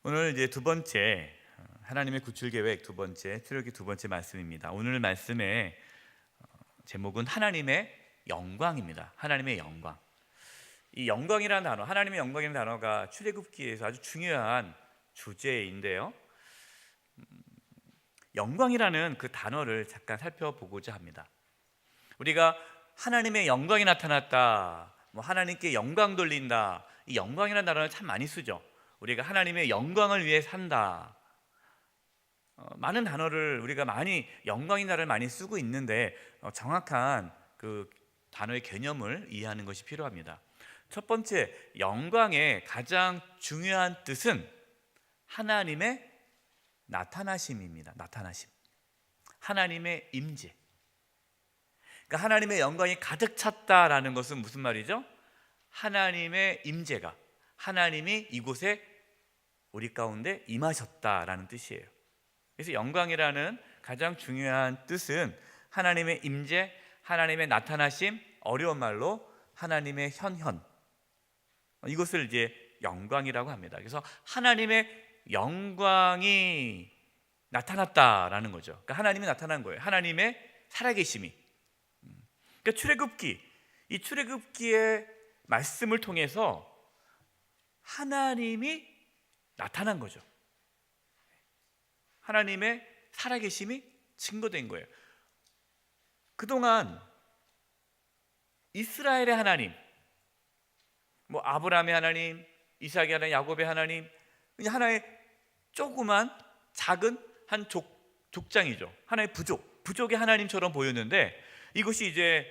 오늘 이제 두 번째 하나님의 구출 계획 두 번째 출애굽기 두 번째 말씀입니다. 오늘 말씀의 제목은 하나님의 영광입니다. 하나님의 영광. 이 영광이라는 단어, 하나님의 영광이라는 단어가 출애굽기에서 아주 중요한 주제인데요. 영광이라는 그 단어를 잠깐 살펴보고자 합니다. 우리가 하나님의 영광이 나타났다, 하나님께 영광 돌린다, 이 영광이라는 단어를 참 많이 쓰죠. 우리가 하나님의 영광을 위해 산다. 많은 단어를 우리가 많이 영광이라는 단어를 많이 쓰고 있는데 정확한 그 단어의 개념을 이해하는 것이 필요합니다. 첫 번째, 영광의 가장 중요한 뜻은 하나님의 나타나심입니다. 나타나심. 하나님의 임재. 그러니까 하나님의 영광이 가득 찼다라는 것은 무슨 말이죠? 하나님의 임재가, 하나님이 이곳에 우리 가운데 임하셨다라는 뜻이에요. 그래서 영광이라는 가장 중요한 뜻은 하나님의 임재, 하나님의 나타나심, 어려운 말로 하나님의 현현, 이것을 이제 영광이라고 합니다. 그래서 하나님의 영광이 나타났다라는 거죠. 그러니까 하나님이 나타난 거예요. 하나님의 살아계심이. 그러니까 출애굽기, 이 출애굽기의 말씀을 통해서 하나님이 나타난 거죠. 하나님의 살아계심이 증거된 거예요. 그동안 이스라엘의 하나님, 아브라함의 하나님, 이삭의 하나님, 야곱의 하나님, 그냥 하나의 조그만 작은 한 족장이죠. 하나의 부족의 하나님처럼 보였는데 이것이 이제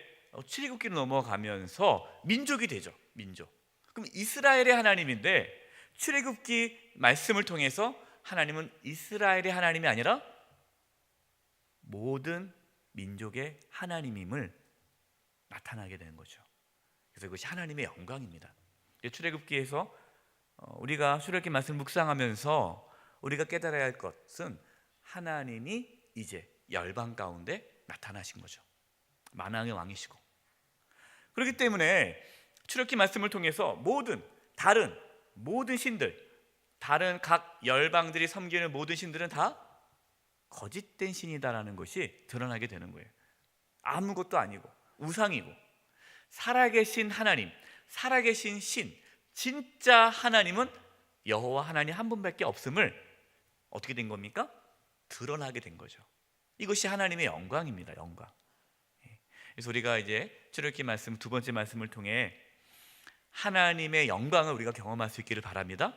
출애굽기로 넘어가면서 민족이 되죠. 민족. 그럼 이스라엘의 하나님인데 출애굽기 말씀을 통해서 하나님은 이스라엘의 하나님이 아니라 모든 민족의 하나님임을 나타나게 되는 거죠. 그래서 이것이 하나님의 영광입니다. 출애굽기에서 우리가 출애굽기 말씀을 묵상하면서 우리가 깨달아야 할 것은 하나님이 이제 열방 가운데 나타나신 거죠. 만왕의 왕이시고. 그렇기 때문에 출애굽기 말씀을 통해서 다른 모든 신들, 다른 각 열방들이 섬기는 모든 신들은 다 거짓된 신이다라는 것이 드러나게 되는 거예요. 아무것도 아니고 우상이고, 살아계신 하나님, 살아계신 신, 진짜 하나님은 여호와 하나님 한 분밖에 없음을 어떻게 된 겁니까? 드러나게 된 거죠. 이것이 하나님의 영광입니다. 영광. 그래서 우리가 이제 출애굽기 말씀 두 번째 말씀을 통해 하나님의 영광을 우리가 경험할 수 있기를 바랍니다.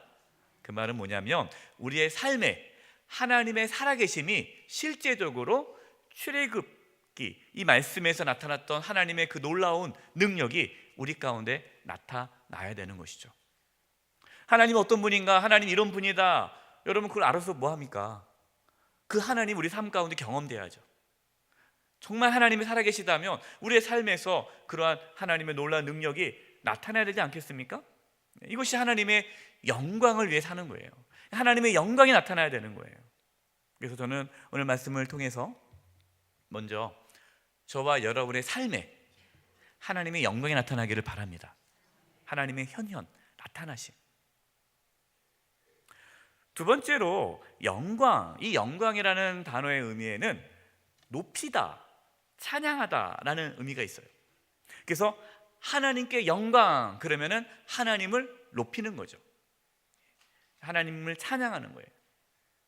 그 말은 뭐냐면 우리의 삶에 하나님의 살아계심이 실제적으로 출애굽기 이 말씀에서 나타났던 하나님의 그 놀라운 능력이 우리 가운데 나타나야 되는 것이죠. 하나님 어떤 분인가? 하나님 이런 분이다. 여러분 그걸 알아서 뭐합니까? 그 하나님 우리 삶 가운데 경험돼야죠. 정말 하나님이 살아계시다면 우리의 삶에서 그러한 하나님의 놀라운 능력이 나타나야 되지 않겠습니까? 이것이 하나님의 영광을 위해 사는 거예요. 하나님의 영광이 나타나야 되는 거예요. 그래서 저는 오늘 말씀을 통해서 먼저 저와 여러분의 삶에 하나님의 영광이 나타나기를 바랍니다. 하나님의 현현, 나타나심. 두 번째로 영광, 이 영광이라는 단어의 의미에는 높이다, 찬양하다라는 의미가 있어요. 그래서 하나님께 영광, 그러면은 하나님을 높이는 거죠. 하나님을 찬양하는 거예요.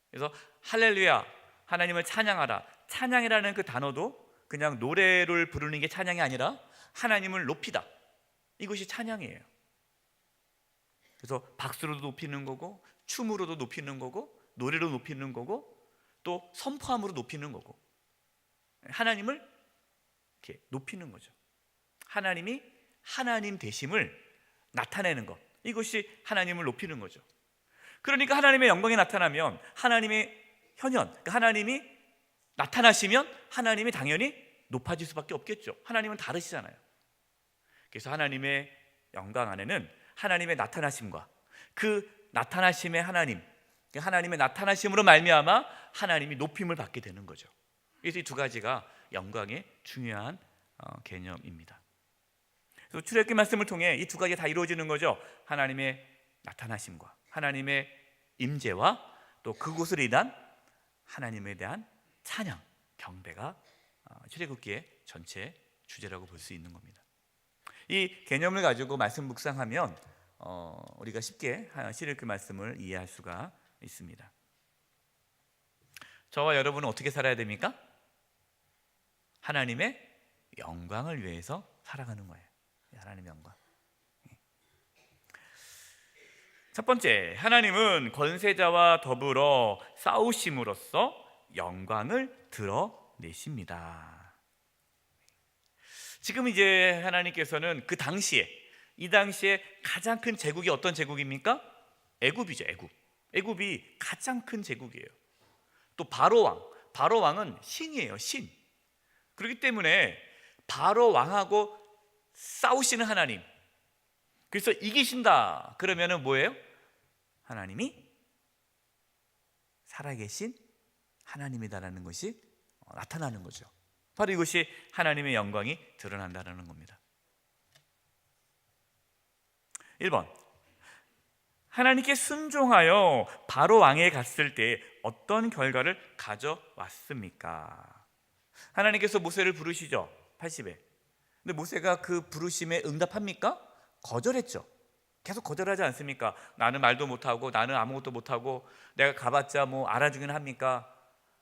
그래서 할렐루야, 하나님을 찬양하라. 찬양이라는 그 단어도 그냥 노래를 부르는 게 찬양이 아니라 하나님을 높이다, 이것이 찬양이에요. 그래서 박수로도 높이는 거고, 춤으로도 높이는 거고, 노래로 높이는 거고, 또 선포함으로 높이는 거고, 하나님을 이렇게 높이는 거죠. 하나님이 하나님 되심을 나타내는 것, 이것이 하나님을 높이는 거죠. 그러니까 하나님의 영광이 나타나면 하나님의 현현, 그러니까 하나님이 나타나시면 하나님이 당연히 높아질 수밖에 없겠죠. 하나님은 다르시잖아요. 그래서 하나님의 영광 안에는 하나님의 나타나심과 그 나타나심의 하나님의 나타나심으로 말미암아 하나님이 높임을 받게 되는 거죠. 그래서 이 두 가지가 영광의 중요한 개념입니다. 그래서 출애굽기 말씀을 통해 이 두 가지가 다 이루어지는 거죠. 하나님의 나타나심과 하나님의 임재와 또 그곳을 인한 하나님에 대한 찬양, 경배가 출애굽기의 전체 주제라고 볼 수 있는 겁니다. 이 개념을 가지고 말씀 묵상하면 우리가 쉽게 출애굽기 말씀을 이해할 수가 있습니다. 저와 여러분은 어떻게 살아야 됩니까? 하나님의 영광을 위해서 살아가는 거예요. 하나님의 영광. 첫 번째, 하나님은 권세자와 더불어 싸우심으로써 영광을 드러내십니다. 지금 이제 하나님께서는 그 당시에, 이 당시에 가장 큰 제국이 어떤 제국입니까? 애굽이죠. 애굽이 가장 큰 제국이에요. 또 바로 왕은 신이에요. 신. 그렇기 때문에 바로 왕하고 싸우시는 하나님, 그래서 이기신다 그러면은 뭐예요? 하나님이 살아계신 하나님이다라는 것이 나타나는 거죠. 바로 이것이 하나님의 영광이 드러난다는 겁니다. 1번, 하나님께 순종하여 바로 왕에 갔을 때 어떤 결과를 가져왔습니까? 하나님께서 모세를 부르시죠. 80에. 근데 모세가 그 부르심에 응답합니까? 거절했죠. 계속 거절하지 않습니까? 나는 말도 못하고, 나는 아무것도 못하고, 내가 가봤자 뭐 알아주긴 합니까?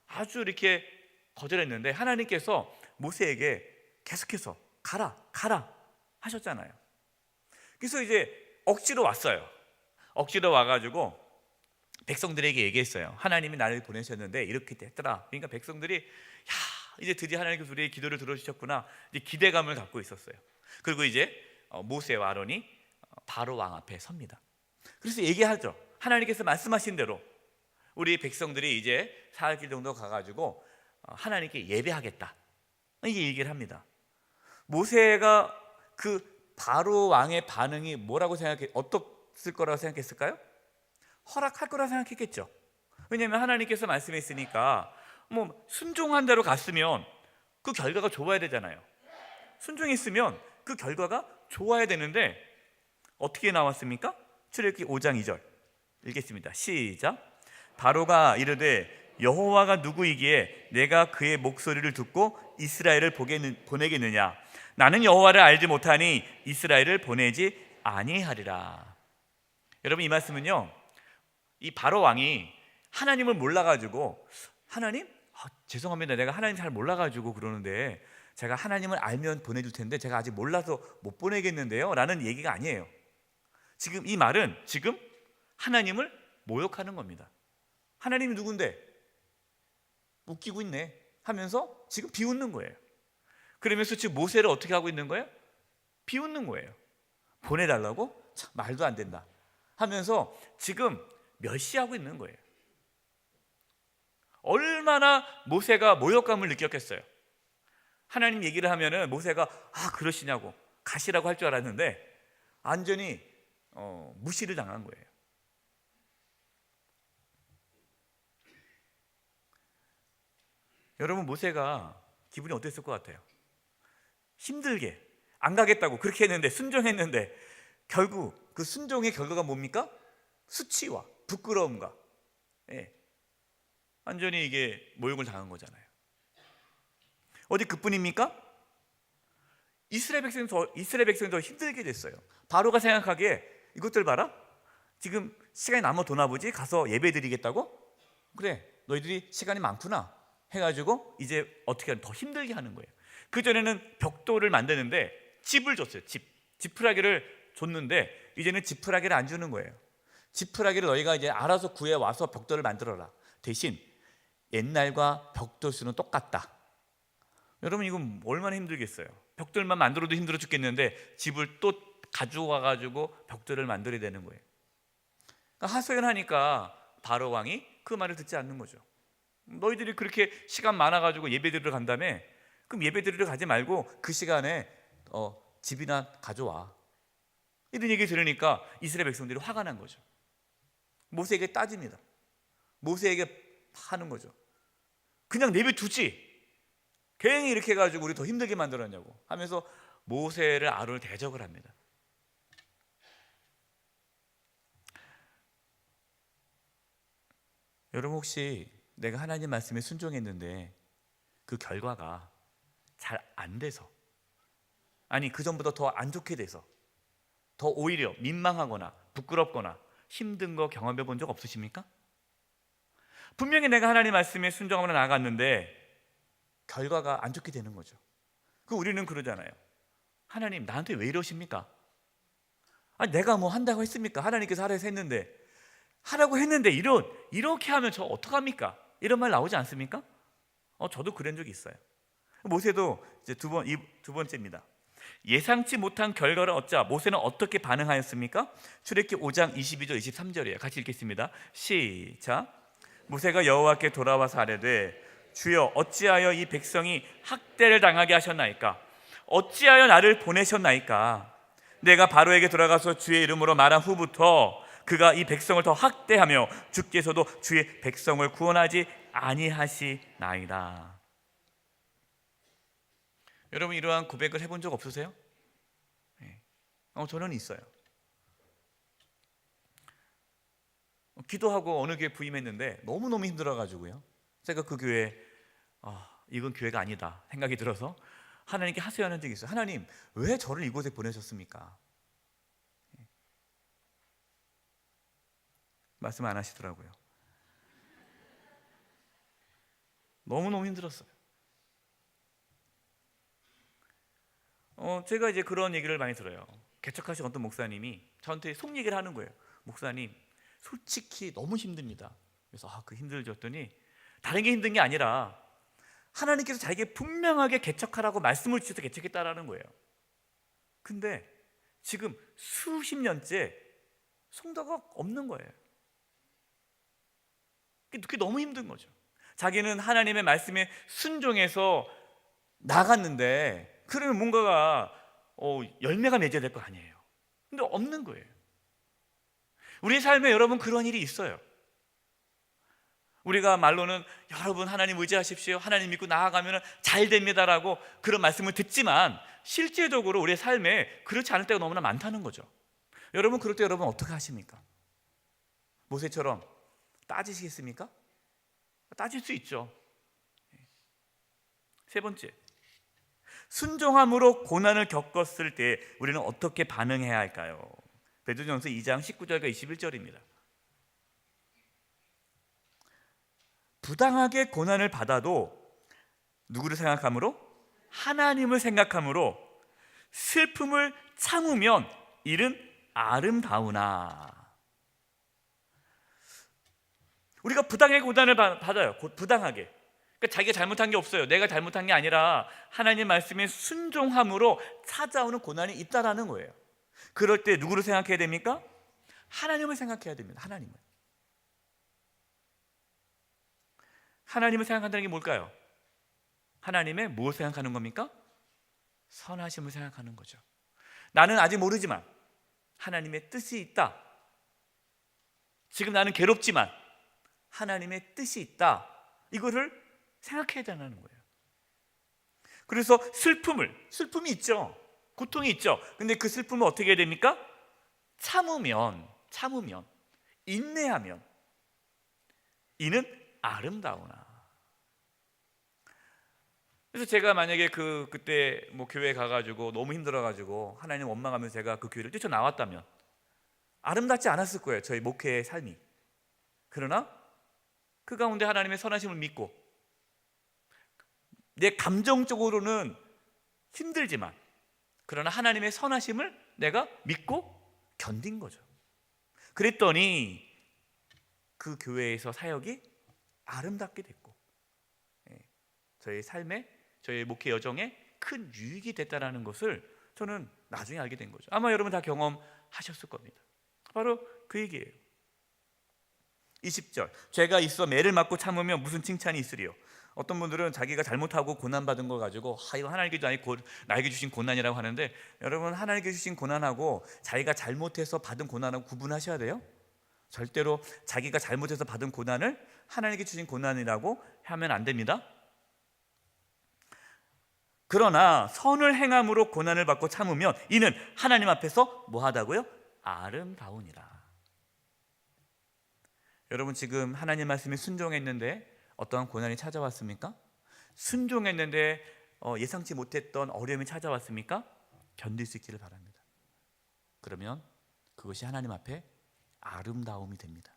아주 이렇게 거절했는데 하나님께서 모세에게 계속해서 가라 하셨잖아요. 그래서 이제 억지로 왔어요. 억지로 와가지고 백성들에게 얘기했어요. 하나님이 나를 보내셨는데 이렇게 됐더라. 그러니까 백성들이 이제 드디어 하나님께서 우리의 기도를 들어주셨구나, 이제 기대감을 갖고 있었어요. 그리고 이제 모세와 아론이 바로 왕 앞에 섭니다. 그래서 얘기하죠. 하나님께서 말씀하신 대로 우리 백성들이 이제 4일 정도 가가지고 하나님께 예배하겠다, 이게 얘기를 합니다. 모세가 그 바로 왕의 반응이 뭐라고 어떻을 거라고 생각했을까요? 허락할 거라고 생각했겠죠. 왜냐하면 하나님께서 말씀했으니까 뭐 순종한 대로 갔으면 그 결과가 좋아야 되잖아요. 순종했으면 그 결과가 좋아야 되는데 어떻게 나왔습니까? 출애굽기 5장 2절 읽겠습니다. 시작. 바로가 이르되 여호와가 누구이기에 내가 그의 목소리를 듣고 이스라엘을 보내겠느냐? 나는 여호와를 알지 못하니 이스라엘을 보내지 아니하리라. 여러분, 이 말씀은요, 이 바로 왕이 하나님을 몰라가지고, 하나님? 죄송합니다, 내가 하나님 잘 몰라가지고 그러는데 제가 하나님을 알면 보내줄 텐데 제가 아직 몰라서 못 보내겠는데요 라는 얘기가 아니에요. 지금 이 말은 지금 하나님을 모욕하는 겁니다. 하나님이 누군데? 웃기고 있네 하면서 지금 비웃는 거예요. 그러면서 지금 모세를 어떻게 하고 있는 거예요? 비웃는 거예요. 보내달라고? 참, 말도 안 된다 하면서 지금 멸시하고 있는 거예요. 얼마나 모세가 모욕감을 느꼈겠어요. 하나님 얘기를 하면은 모세가 그러시냐고 가시라고 할 줄 알았는데 완전히 무시를 당한 거예요. 여러분, 모세가 기분이 어땠을 것 같아요? 힘들게 안 가겠다고 그렇게 했는데, 순종했는데 결국 그 순종의 결과가 뭡니까? 수치와 부끄러움과, 완전히 이게 모욕을 당한 거잖아요. 어디 그뿐입니까? 이스라엘 백성이 더 힘들게 됐어요. 바로가 생각하기에 이것들 봐라, 지금 시간이 남아도나 보지, 가서 예배 드리겠다고? 그래, 너희들이 시간이 많구나 해가지고 이제 어떻게 하면 더 힘들게 하는 거예요. 그전에는 벽돌을 만드는데 집을 줬어요. 지푸라기를 줬는데 이제는 지푸라기를 안 주는 거예요. 지푸라기를 너희가 이제 알아서 구해와서 벽돌을 만들어라. 대신 옛날과 벽돌 수는 똑같다. 여러분, 이건 얼마나 힘들겠어요. 벽돌만 만들어도 힘들어 죽겠는데 집을 또 가져와가지고 벽돌을 만들어야 되는 거예요. 그러니까 하소연하니까 바로 왕이 그 말을 듣지 않는 거죠. 너희들이 그렇게 시간 많아가지고 예배 드리러 간다며? 그럼 예배 드리러 가지 말고 그 시간에 집이나 가져와. 이런 얘기 들으니까 이스라엘 백성들이 화가 난 거죠. 모세에게 따집니다. 모세에게 하는 거죠. 그냥 내버려두지, 괜히 이렇게 해가지고 우리 더 힘들게 만들었냐고 하면서 모세를 아론을 대적을 합니다. 여러분 혹시 내가 하나님 말씀에 순종했는데 그 결과가 잘 안 돼서, 아니 그 전보다 더 안 좋게 돼서 더 오히려 민망하거나 부끄럽거나 힘든 거 경험해 본 적 없으십니까? 분명히 내가 하나님 말씀에 순종하며 나아갔는데 결과가 안 좋게 되는 거죠. 그 우리는 그러잖아요. 하나님 나한테 왜 이러십니까? 아니 내가 뭐 한다고 했습니까? 하나님께서 하라고 했는데, 하라고 했는데 이렇게 하면 저 어떡합니까? 이런 말 나오지 않습니까? 저도 그런 적이 있어요. 모세도 이제 두 번째입니다. 예상치 못한 결과를 얻자 모세는 어떻게 반응하였습니까? 출애굽기 5장 22절 23절이에요. 같이 읽겠습니다. 시작. 모세가 여호와께 돌아와서 아뢰되 주여 어찌하여 이 백성이 학대를 당하게 하셨나이까? 어찌하여 나를 보내셨나이까? 내가 바로에게 돌아가서 주의 이름으로 말한 후부터 그가 이 백성을 더 학대하며 주께서도 주의 백성을 구원하지 아니하시나이다. 여러분 이러한 고백을 해본 적 없으세요? 네. 저는 있어요. 기도하고 어느 교회 부임했는데 너무너무 힘들어가지고요, 제가 그 교회에 이건 교회가 아니다 생각이 들어서 하나님께 하소연한 적이 있어요. 하나님 왜 저를 이곳에 보내셨습니까? 말씀 안 하시더라고요. 너무너무 힘들었어요. 제가 이제 그런 얘기를 많이 들어요. 개척하신 어떤 목사님이 저한테 속 얘기를 하는 거예요. 목사님 솔직히 너무 힘듭니다. 그래서 그 힘들었더니 다른 게 힘든 게 아니라 하나님께서 자기에게 분명하게 개척하라고 말씀을 주셔서 개척했다라는 거예요. 근데 지금 수십 년째 성도가 없는 거예요. 그게 너무 힘든 거죠. 자기는 하나님의 말씀에 순종해서 나갔는데 그러면 뭔가가 열매가 맺어야 될 거 아니에요. 근데 없는 거예요. 우리 삶에 여러분 그런 일이 있어요. 우리가 말로는 여러분 하나님 의지하십시오, 하나님 믿고 나아가면 잘 됩니다라고 그런 말씀을 듣지만 실제적으로 우리의 삶에 그렇지 않을 때가 너무나 많다는 거죠. 여러분 그럴 때 여러분 어떻게 하십니까? 모세처럼 따지시겠습니까? 따질 수 있죠. 세 번째, 순종함으로 고난을 겪었을 때 우리는 어떻게 반응해야 할까요? 베드로전서 2장 19절과 21절입니다. 부당하게 고난을 받아도 누구를 생각함으로? 하나님을 생각함으로 슬픔을 참으면 이는 아름다우나. 우리가 부당하게 고난을 받아요. 부당하게. 그러니까 자기가 잘못한 게 없어요. 내가 잘못한 게 아니라 하나님 말씀에 순종함으로 찾아오는 고난이 있다라는 거예요. 그럴 때 누구를 생각해야 됩니까? 하나님을 생각해야 됩니다. 하나님을 생각한다는 게 뭘까요? 하나님의 뭘 생각하는 겁니까? 선하심을 생각하는 거죠. 나는 아직 모르지만 하나님의 뜻이 있다. 지금 나는 괴롭지만 하나님의 뜻이 있다. 이거를 생각해야 된다는 거예요. 그래서 슬픔이 있죠. 고통이 있죠. 근데 그 슬픔을 어떻게 해야 됩니까? 참으면, 인내하면 이는 아름다우나. 그래서 제가 만약에 그때 뭐 교회 가가지고 너무 힘들어가지고 하나님 원망하면서 제가 그 교회를 뛰쳐나왔다면 아름답지 않았을 거예요, 저희 목회의 삶이. 그러나 그 가운데 하나님의 선하심을 믿고 내 감정적으로는 힘들지만 그러나 하나님의 선하심을 내가 믿고 견딘 거죠. 그랬더니 그 교회에서 사역이 아름답게 됐고 저희 삶에, 저희 목회 여정에 큰 유익이 됐다는 것을 저는 나중에 알게 된 거죠. 아마 여러분 다 경험하셨을 겁니다. 바로 그 얘기예요. 20절, 죄가 있어 매를 맞고 참으면 무슨 칭찬이 있으리요. 어떤 분들은 자기가 잘못하고 고난받은 거 가지고 이거 하나님께 나에게 주신 고난이라고 하는데, 여러분 하나님께 주신 고난하고 자기가 잘못해서 받은 고난하고 구분하셔야 돼요. 절대로 자기가 잘못해서 받은 고난을 하나님께 주신 고난이라고 하면 안 됩니다. 그러나 선을 행함으로 고난을 받고 참으면 이는 하나님 앞에서 뭐하다고요? 아름다우니라. 여러분 지금 하나님 말씀에 순종했는데 어떠한 고난이 찾아왔습니까? 순종했는데 예상치 못했던 어려움이 찾아왔습니까? 견딜 수 있기를 바랍니다. 그러면 그것이 하나님 앞에 아름다움이 됩니다.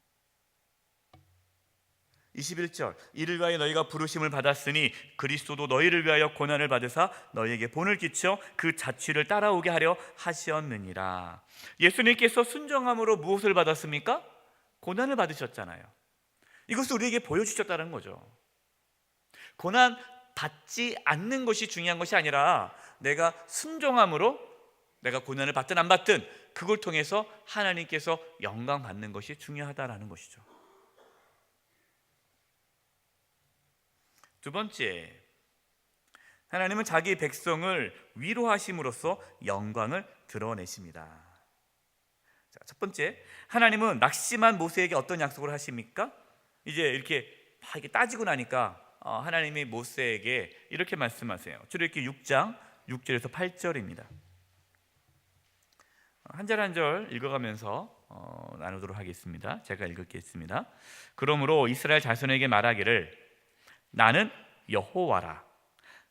21절, 이를 위하여 너희가 부르심을 받았으니 그리스도도 너희를 위하여 고난을 받으사 너희에게 본을 끼쳐 그 자취를 따라오게 하려 하시었느니라. 예수님께서 순종함으로 무엇을 받았습니까? 고난을 받으셨잖아요. 이것을 우리에게 보여주셨다는 거죠. 고난 받지 않는 것이 중요한 것이 아니라 내가 순종함으로 내가 고난을 받든 안 받든 그걸 통해서 하나님께서 영광 받는 것이 중요하다라는 것이죠. 두 번째, 하나님은 자기 백성을 위로하심으로써 영광을 드러내십니다. 자, 첫 번째, 하나님은 낙심한 모세에게 어떤 약속을 하십니까? 이제 이렇게 따지고 나니까 하나님이 모세에게 이렇게 말씀하세요. 출애굽기 6장 6절에서 8절입니다. 한 절 한 절 읽어가면서 나누도록 하겠습니다. 제가 읽겠습니다. 그러므로 이스라엘 자손에게 말하기를 나는 여호와라.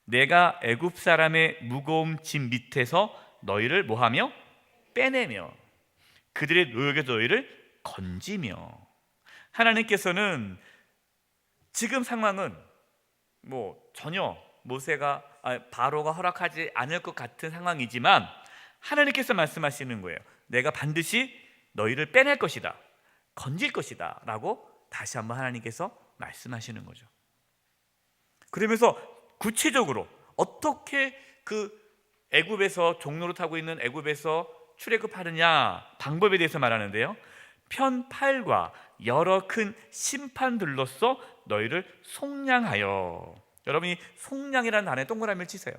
내가 애굽 사람의 무거운 짐 밑에서 너희를 뭐하며 빼내며 그들의 노역에서 너희를 건지며. 하나님께서는 지금 상황은 전혀 바로가 허락하지 않을 것 같은 상황이지만 하나님께서 말씀하시는 거예요. 내가 반드시 너희를 빼낼 것이다, 건질 것이다 라고 다시 한번 하나님께서 말씀하시는 거죠. 그러면서 구체적으로 어떻게 그 애굽에서 종로로 타고 있는 애굽에서 출애굽하느냐 방법에 대해서 말하는데요. 편팔과 여러 큰 심판들로서 너희를 속량하여. 여러분이 속량이라는 단어에 동그라미를 치세요.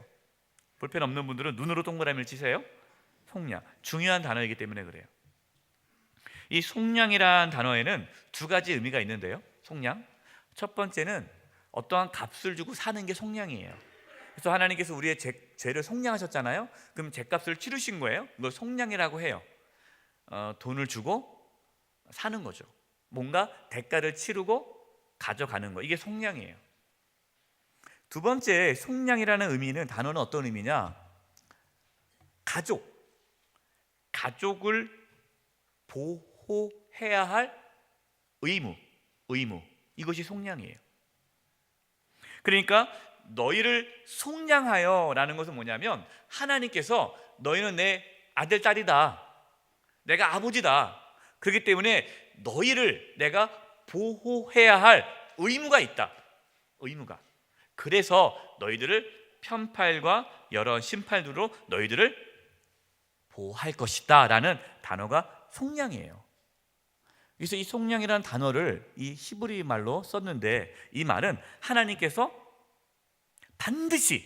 볼펜 없는 분들은 눈으로 동그라미를 치세요. 속량, 중요한 단어이기 때문에 그래요. 이 속량이라는 단어에는 두 가지 의미가 있는데요. 속량, 첫 번째는 어떠한 값을 주고 사는 게 속량이에요. 그래서 하나님께서 우리의 죄를 속량하셨잖아요. 그럼 죄값을 치르신 거예요. 이걸 속량이라고 해요. 돈을 주고 사는 거죠. 뭔가 대가를 치르고 가져가는 거, 이게 속량이에요. 두 번째, 속량이라는 의미는, 단어는 어떤 의미냐, 가족을 보호해야 할 의무, 이것이 속량이에요. 그러니까 너희를 속량하여 라는 것은 뭐냐면 하나님께서 너희는 내 아들, 딸이다, 내가 아버지다, 그렇기 때문에 너희를 내가 보호해야 할 의무가 있다. 그래서 너희들을 편팔과 여러 심판으로 너희들을 보호할 것이다 라는 단어가 속량이에요. 그래서 이 속량이라는 단어를 이 히브리 말로 썼는데, 이 말은 하나님께서 반드시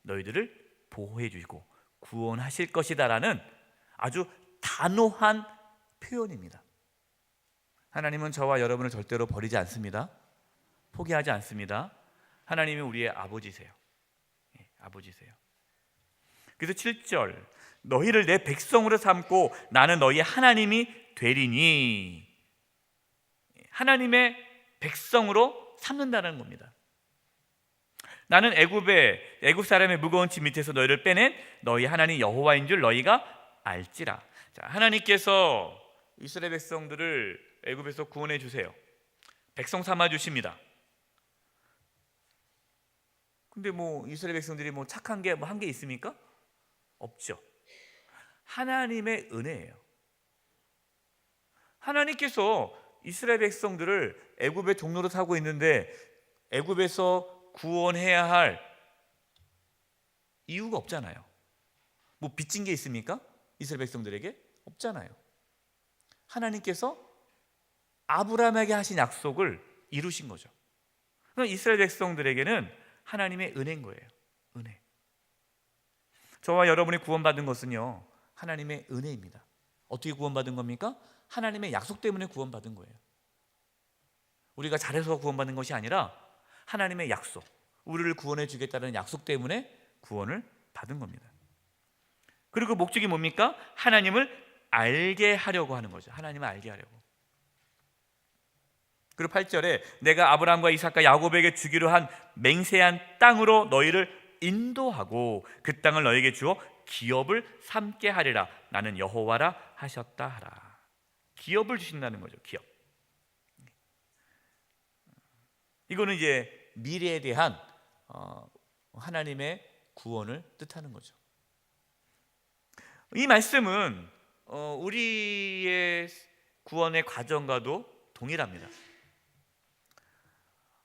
너희들을 보호해 주시고 구원하실 것이다 라는 아주 단호한 표현입니다. 하나님은 저와 여러분을 절대로 버리지 않습니다. 포기하지 않습니다. 하나님이 우리의 아버지세요. 아버지세요. 그래서 7절, 너희를 내 백성으로 삼고 나는 너희 하나님이 되리니. 하나님의 백성으로 삼는다는 겁니다. 나는 애굽 사람의 무거운 짐 밑에서 너희를 빼낸 너희 하나님 여호와인 줄 너희가 알지라. 자, 하나님께서 이스라엘 백성들을 애굽에서 구원해 주세요. 백성 삼아 주십니다. 근데 이스라엘 백성들이 착한 게 한 게 있습니까? 없죠. 하나님의 은혜예요. 하나님께서 이스라엘 백성들을 애굽의 종로로 타고 있는데 애굽에서 구원해야 할 이유가 없잖아요. 빚진 게 있습니까? 이스라엘 백성들에게 없잖아요. 하나님께서 아브라함에게 하신 약속을 이루신 거죠. 그럼 이스라엘 백성들에게는 하나님의 은혜인 거예요. 은혜. 저와 여러분이 구원받은 것은요, 하나님의 은혜입니다. 어떻게 구원받은 겁니까? 하나님의 약속 때문에 구원받은 거예요. 우리가 잘해서 구원받는 것이 아니라 하나님의 약속, 우리를 구원해 주겠다는 약속 때문에 구원을 받은 겁니다. 그리고 목적이 뭡니까? 하나님을 알게 하려고 하는 거죠. 하나님을 알게 하려고. 그리고 8절에 내가 아브라함과 이삭과 야곱에게 주기로 한 맹세한 땅으로 너희를 인도하고 그 땅을 너희에게 주어 기업을 삼게 하리라. 나는 여호와라 하셨다 하라. 기업을 주신다는 거죠. 기업. 이거는 이제 미래에 대한 하나님의 구원을 뜻하는 거죠. 이 말씀은 우리의 구원의 과정과도 동일합니다.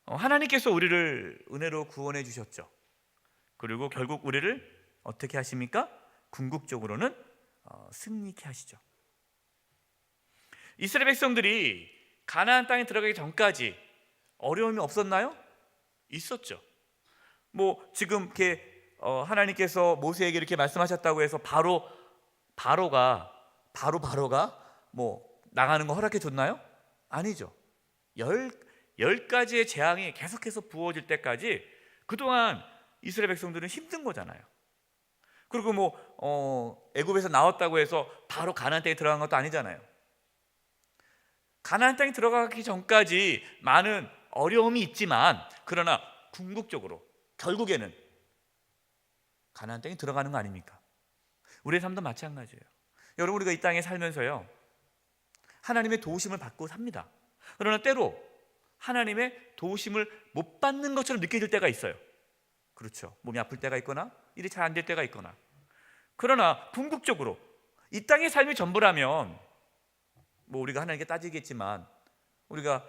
하나님께서 우리를 은혜로 구원해 주셨죠. 그리고 결국 우리를 어떻게 하십니까? 궁극적으로는 승리케 하시죠. 이스라엘 백성들이 가나안 땅에 들어가기 전까지 어려움이 없었나요? 있었죠. 뭐 지금 이렇게 하나님께서 모세에게 이렇게 말씀하셨다고 해서 바로가 뭐 나가는 거 허락해 줬나요? 아니죠. 열 가지의 재앙이 계속해서 부어질 때까지 그동안 이스라엘 백성들은 힘든 거잖아요. 그리고 뭐 애굽에서 나왔다고 해서 바로 가나안 땅에 들어간 것도 아니잖아요. 가나안 땅에 들어가기 전까지 많은 어려움이 있지만 그러나 궁극적으로 결국에는 가나안 땅에 들어가는 거 아닙니까? 우리의 삶도 마찬가지예요. 여러분, 우리가 이 땅에 살면서요, 하나님의 도우심을 받고 삽니다. 그러나 때로 하나님의 도우심을 못 받는 것처럼 느껴질 때가 있어요. 그렇죠. 몸이 아플 때가 있거나 일이 잘 안 될 때가 있거나. 그러나 궁극적으로 이 땅의 삶이 전부라면 뭐 우리가 하나님께 따지겠지만 우리가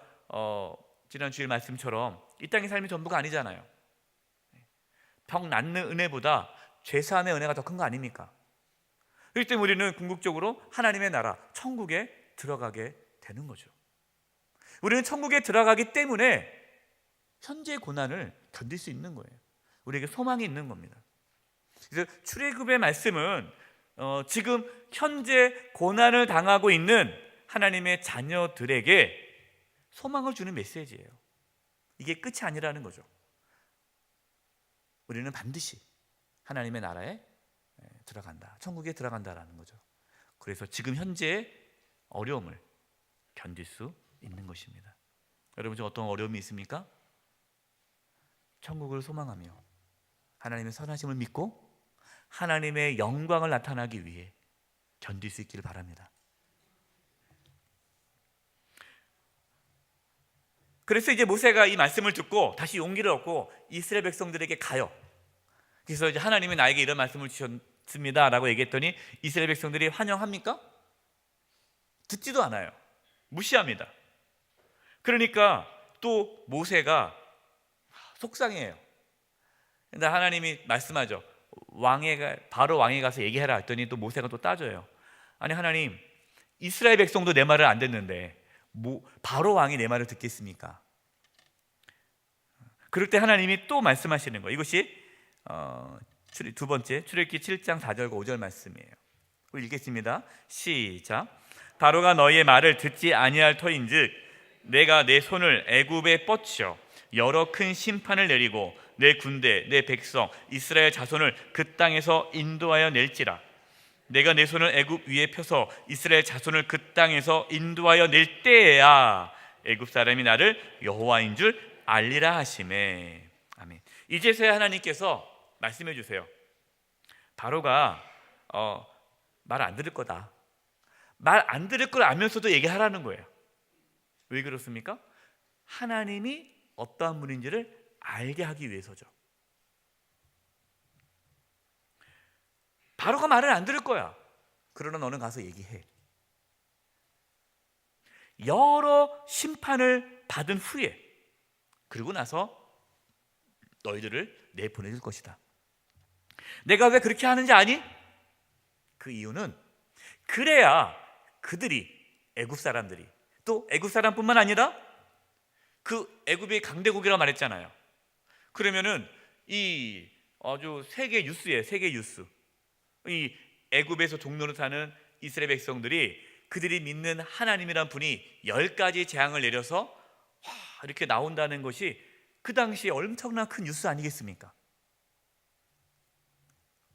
지난 주일 말씀처럼 이 땅의 삶이 전부가 아니잖아요. 병 낫는 은혜보다 죄 사함의 은혜가 더 큰 거 아닙니까? 그렇기 때문에 우리는 궁극적으로 하나님의 나라 천국에 들어가게 되는 거죠. 우리는 천국에 들어가기 때문에 현재의 고난을 견딜 수 있는 거예요. 우리에게 소망이 있는 겁니다. 그래서 출애굽의 말씀은 지금 현재 고난을 당하고 있는 하나님의 자녀들에게 소망을 주는 메시지예요. 이게 끝이 아니라는 거죠. 우리는 반드시 하나님의 나라에 들어간다, 천국에 들어간다라는 거죠. 그래서 지금 현재의 어려움을 견딜 수 있는 것입니다. 여러분, 중 어떤 어려움이 있습니까? 천국을 소망하며 하나님의 선하심을 믿고 하나님의 영광을 나타나기 위해 견딜 수 있기를 바랍니다. 그래서 이제 모세가 이 말씀을 듣고 다시 용기를 얻고 이스라엘 백성들에게 가요. 그래서 이제 하나님이 나에게 이런 말씀을 주셨습니다 라고 얘기했더니 이스라엘 백성들이 환영합니까? 듣지도 않아요. 무시합니다. 그러니까 또 모세가 속상해요. 근데 하나님이 말씀하죠. 바로 왕에 가서 얘기해라 했더니 또 모세가 또 따져요. 아니 하나님, 이스라엘 백성도 내 말을 안 듣는데 바로 왕이 내 말을 듣겠습니까? 그럴 때 하나님이 또 말씀하시는 거예요. 이것이 두 번째 출애굽기 7장 4절과 5절 말씀이에요. 읽겠습니다. 시작. 바로가 너희의 말을 듣지 아니할 터인즉 내가 내 손을 애굽에 뻗쳐 여러 큰 심판을 내리고 내 군대 내 백성 이스라엘 자손을 그 땅에서 인도하여 낼지라. 내가 내 손을 애굽 위에 펴서 이스라엘 자손을 그 땅에서 인도하여 낼 때에야 애굽 사람이 나를 여호와인 줄 알리라 하시매. 아멘. 이제서야 하나님께서 말씀해 주세요. 바로가 말 안 들을 거다. 말 안 들을 걸 알면서도 얘기하라는 거예요. 왜 그렇습니까? 하나님이 어떠한 분인지를 알게 하기 위해서죠. 바로가 말을 안 들을 거야. 그러나 너는 가서 얘기해. 여러 심판을 받은 후에 그리고 나서 너희들을 내보내줄 것이다. 내가 왜 그렇게 하는지 아니? 그 이유는 그래야 그들이 애굽 사람들이 또 애굽 사람뿐만 아니라 그 애굽이 강대국이라고 말했잖아요. 그러면은 이 아주 세계 뉴스예요. 세계 뉴스. 이 애굽에서 종로로 사는 이스라엘 백성들이 그들이 믿는 하나님이란 분이 10가지 재앙을 내려서 이렇게 나온다는 것이 그 당시에 엄청난 큰 뉴스 아니겠습니까?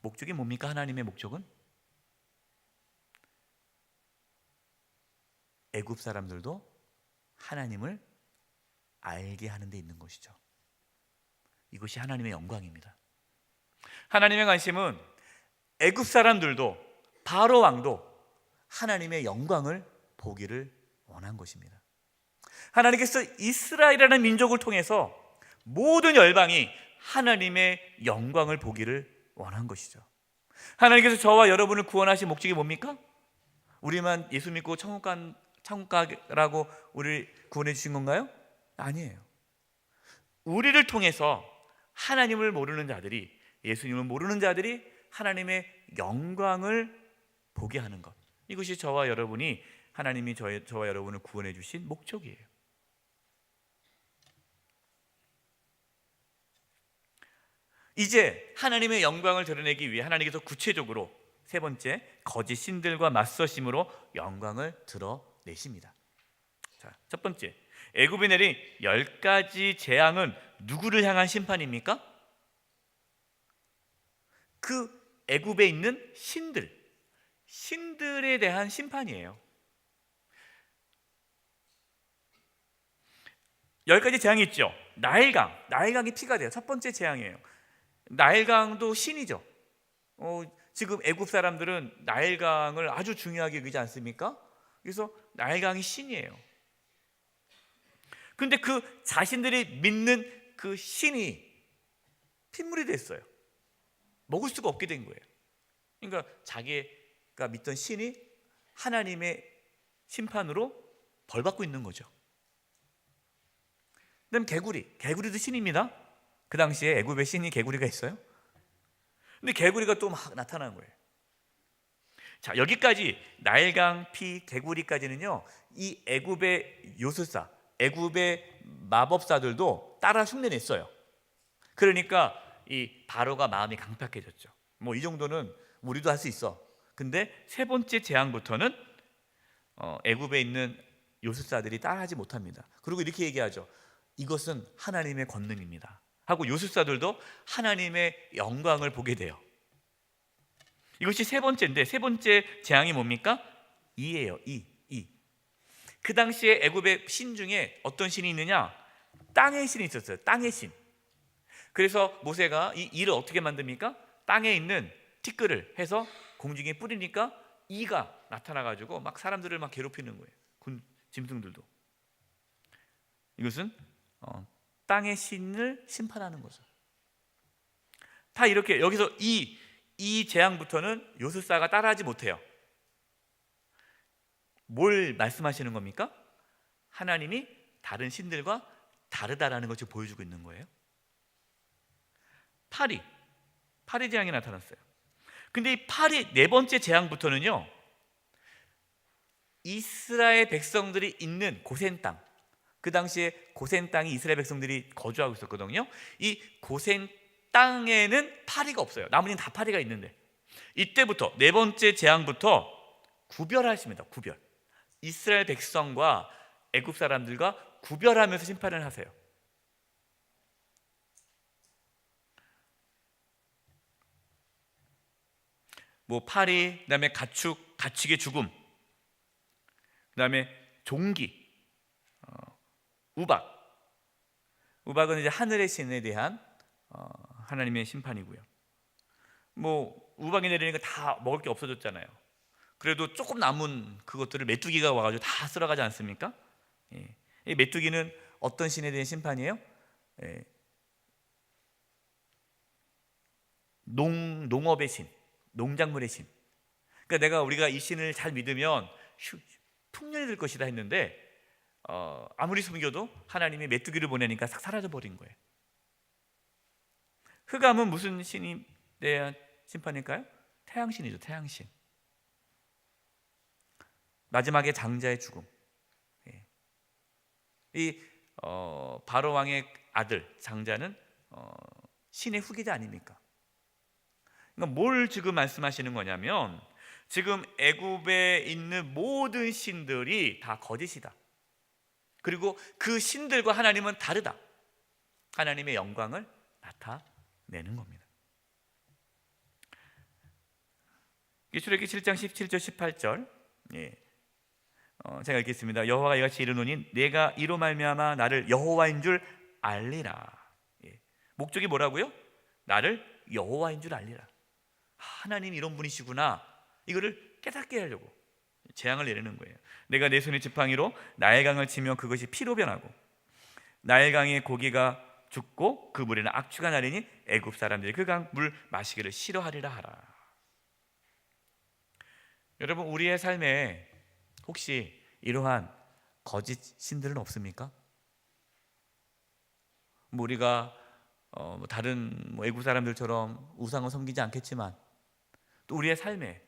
목적이 뭡니까? 하나님의 목적은 애굽 사람들도 하나님을 알게 하는 데 있는 것이죠. 이것이 하나님의 영광입니다. 하나님의 관심은 애굽 사람들도 바로 왕도 하나님의 영광을 보기를 원한 것입니다. 하나님께서 이스라엘이라는 민족을 통해서 모든 열방이 하나님의 영광을 보기를 원한 것이죠. 하나님께서 저와 여러분을 구원하신 목적이 뭡니까? 우리만 예수 믿고 천국 가라고 우리를 구원해 주신 건가요? 아니에요. 우리를 통해서 하나님을 모르는 자들이, 예수님을 모르는 자들이 하나님의 영광을 보게 하는 것, 이것이 저와 여러분이 하나님이 저와 여러분을 구원해 주신 목적이에요. 이제 하나님의 영광을 드러내기 위해 하나님께서 구체적으로 세 번째, 거짓 신들과 맞서심으로 영광을 드러내십니다. 자, 첫 번째, 애굽에 내린 10가지 재앙은 누구를 향한 심판입니까? 그 애굽에 있는 신들에 대한 심판이에요. 10가지 재앙이 있죠. 나일강이 피가 돼요. 첫 번째 재앙이에요. 나일강도 신이죠. 지금 애굽 사람들은 나일강을 아주 중요하게 여기지 않습니까? 그래서 나일강이 신이에요. 근데 그 자신들이 믿는 그 신이 핏물이 됐어요. 먹을 수가 없게 된 거예요. 그러니까 자기가 믿던 신이 하나님의 심판으로 벌받고 있는 거죠. 그다음 개구리도 신입니다. 그 당시에 애굽에 신이 개구리가 있어요. 근데 개구리가 또 막 나타나는 거예요. 자, 여기까지 나일강, 피, 개구리까지는요, 이 애굽의 요술사, 애굽의 마법사들도 따라 흉내냈어요. 그러니까 이 바로가 마음이 강팍해졌죠. 뭐 이 정도는 우리도 할 수 있어. 근데 세 번째 재앙부터는 애굽에 있는 요술사들이 따라하지 못합니다. 그리고 이렇게 얘기하죠. 이것은 하나님의 권능입니다 하고 요술사들도 하나님의 영광을 보게 돼요. 이것이 세 번째인데, 세 번째 재앙이 뭡니까? 이예요. 이. 그 당시에 애굽의 신 중에 어떤 신이 있느냐? 땅의 신이 있었어요. 땅의 신. 그래서 모세가 이 이를 어떻게 만듭니까? 땅에 있는 티끌을 해서 공중에 뿌리니까 이가 나타나가지고 막 사람들을 막 괴롭히는 거예요. 짐승들도. 이것은 땅의 신을 심판하는 거죠. 다 이렇게 여기서 이 재앙부터는 요술사가 따라하지 못해요. 뭘 말씀하시는 겁니까? 하나님이 다른 신들과 다르다라는 것을 보여주고 있는 거예요. 파리 재앙이 나타났어요. 근데 이 파리 네 번째 재앙부터는요, 이스라엘 백성들이 있는 고센 땅, 그 당시에 고센 땅이 이스라엘 백성들이 거주하고 있었거든요. 이 고센 땅에는 파리가 없어요. 나머지는 다 파리가 있는데, 이때부터 네 번째 재앙부터 구별하십니다. 구별. 이스라엘 백성과 애굽 사람들과 구별하면서 심판을 하세요. 뭐 파리, 그다음에 가축의 죽음, 그다음에 종기, 우박은 이제 하늘의 신에 대한 하나님의 심판이고요. 뭐 우박이 내리니까 다 먹을 게 없어졌잖아요. 그래도 조금 남은 그것들을 메뚜기가 와가지고 다 쓸어가지 않습니까? 예. 이 메뚜기는 어떤 신에 대한 심판이에요? 예. 농업의 신, 농작물의 신. 그러니까 우리가 이 신을 잘 믿으면 풍년이 될 것이다 했는데, 아무리 숨겨도 하나님이 메뚜기를 보내니까 싹 사라져 버린 거예요. 흑암은 무슨 신이 대한 심판일까요? 태양신이죠. 태양신. 마지막에 장자의 죽음. 이 바로 왕의 아들 장자는 신의 후계자 아닙니까? 그러니까 뭘 지금 말씀하시는 거냐면, 지금 애굽에 있는 모든 신들이 다 거짓이다. 그리고 그 신들과 하나님은 다르다. 하나님의 영광을 나타내는 겁니다. 출애굽기 7장 17절 18절. 제가 읽겠습니다. 여호와가 이같이 이르노니 내가 이로 말미암아 나를 여호와인 줄 알리라. 예. 목적이 뭐라고요? 나를 여호와인 줄 알리라. 하나님이 이런 분이시구나, 이거를 깨닫게 하려고 재앙을 내리는 거예요. 내가 내 손의 지팡이로 나일강을 치며 그것이 피로 변하고 나일강의 고기가 죽고 그 물에는 악취가 나리니 애굽 사람들이 그 강 물 마시기를 싫어하리라 하라. 여러분, 우리의 삶에 혹시 이러한 거짓 신들은 없습니까? 우리가 다른 애국 사람들처럼 우상을 섬기지 않겠지만 또 우리의 삶에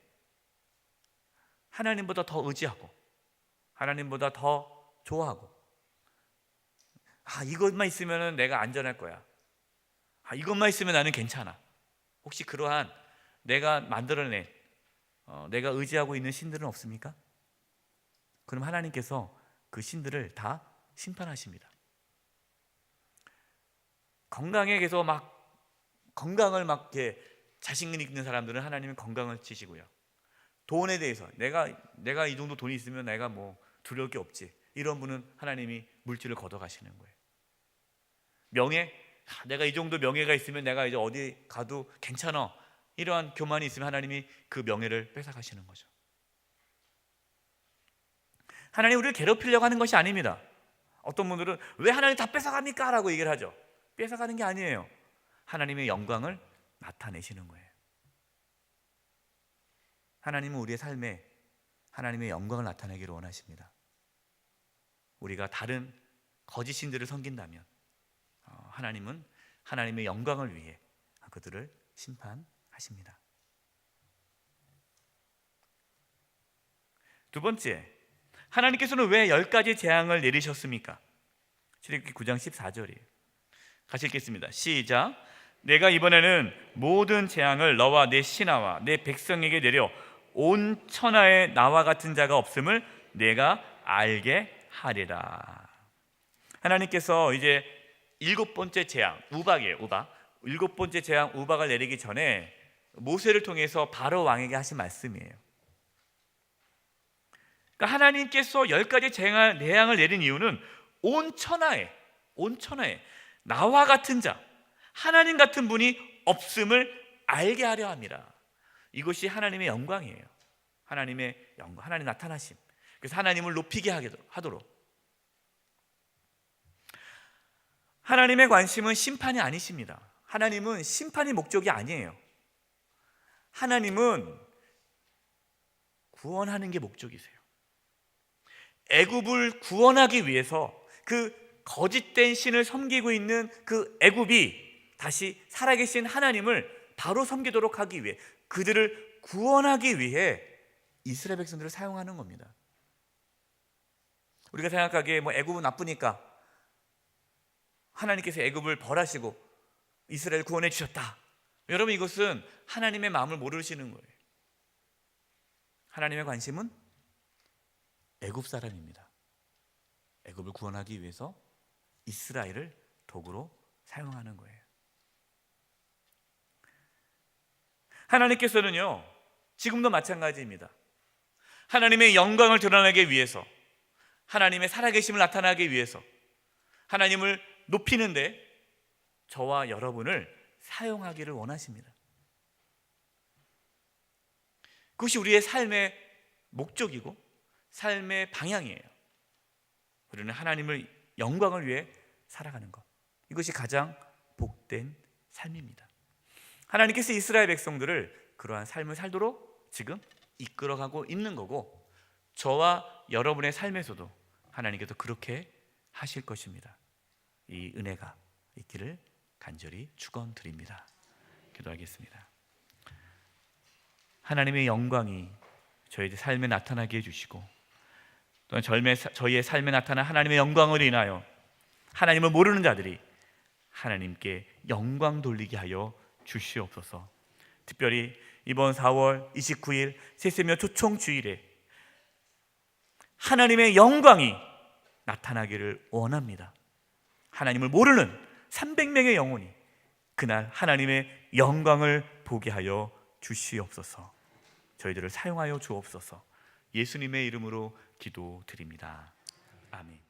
하나님보다 더 의지하고 하나님보다 더 좋아하고, 이것만 있으면 내가 안전할 거야, 이것만 있으면 나는 괜찮아, 혹시 그러한 내가 만들어낸 내가 의지하고 있는 신들은 없습니까? 그럼 하나님께서 그 신들을 다 심판하십니다. 건강에 계속 건강을 이렇게 자신 있는 사람들은 하나님은 건강을 치시고요. 돈에 대해서 내가 이 정도 돈이 있으면 내가 뭐 두려울 게 없지, 이런 분은 하나님이 물질을 걷어가시는 거예요. 명예, 내가 이 정도 명예가 있으면 내가 이제 어디 가도 괜찮아, 이러한 교만이 있으면 하나님이 그 명예를 뺏어가시는 거죠. 하나님 우리를 괴롭히려고 하는 것이 아닙니다. 어떤 분들은 왜 하나님 다 뺏어갑니까? 라고 얘기를 하죠. 뺏어가는 게 아니에요. 하나님의 영광을 나타내시는 거예요. 하나님은 우리의 삶에 하나님의 영광을 나타내기를 원하십니다. 우리가 다른 거짓 신들을 섬긴다면 하나님은 하나님의 영광을 위해 그들을 심판하십니다. 두 번째, 하나님께서는 왜 10가지 재앙을 내리셨습니까? 출애굽기 9장 14절이에요. 같이 읽겠습니다. 시작. 내가 이번에는 모든 재앙을 너와 내 신하와 내 백성에게 내려 온 천하에 나와 같은 자가 없음을 내가 알게 하리라. 하나님께서 이제 7번째 재앙, 우박이에요. 우박. 7번째 재앙 우박을 내리기 전에 모세를 통해서 바로 왕에게 하신 말씀이에요. 그러니까 하나님께서 10가지 재앙을 내린 이유는 온 천하에 나와 같은 자, 하나님 같은 분이 없음을 알게 하려 합니다. 이것이 하나님의 영광이에요. 하나님의 영광, 하나님 나타나심. 그래서 하나님을 높이게 하도록. 하나님의 관심은 심판이 아니십니다. 하나님은 심판이 목적이 아니에요. 하나님은 구원하는 게 목적이세요. 애굽을 구원하기 위해서 그 거짓된 신을 섬기고 있는 그 애굽이 다시 살아계신 하나님을 바로 섬기도록 하기 위해, 그들을 구원하기 위해 이스라엘 백성들을 사용하는 겁니다. 우리가 생각하기에 애굽은 나쁘니까 하나님께서 애굽을 벌하시고 이스라엘을 구원해 주셨다. 여러분, 이것은 하나님의 마음을 모르시는 거예요. 하나님의 관심은 애굽 사람입니다. 애굽을 구원하기 위해서 이스라엘을 도구로 사용하는 거예요. 하나님께서는요, 지금도 마찬가지입니다. 하나님의 영광을 드러나기 위해서, 하나님의 살아계심을 나타나기 위해서, 하나님을 높이는데 저와 여러분을 사용하기를 원하십니다. 그것이 우리의 삶의 목적이고 삶의 방향이에요. 우리는 하나님을 영광을 위해 살아가는 것, 이것이 가장 복된 삶입니다. 하나님께서 이스라엘 백성들을 그러한 삶을 살도록 지금 이끌어가고 있는 거고, 저와 여러분의 삶에서도 하나님께서 그렇게 하실 것입니다. 이 은혜가 있기를 간절히 축원드립니다. 기도하겠습니다. 하나님의 영광이 저희의 삶에 나타나게 해주시고, 또한 저희의 삶에 나타난 하나님의 영광을 인하여 하나님을 모르는 자들이 하나님께 영광 돌리게 하여 주시옵소서. 특별히 이번 4월 29일 세세며 초청 주일에 하나님의 영광이 나타나기를 원합니다. 하나님을 모르는 300명의 영혼이 그날 하나님의 영광을 보게 하여 주시옵소서. 저희들을 사용하여 주옵소서. 예수님의 이름으로 기도드립니다. 아멘.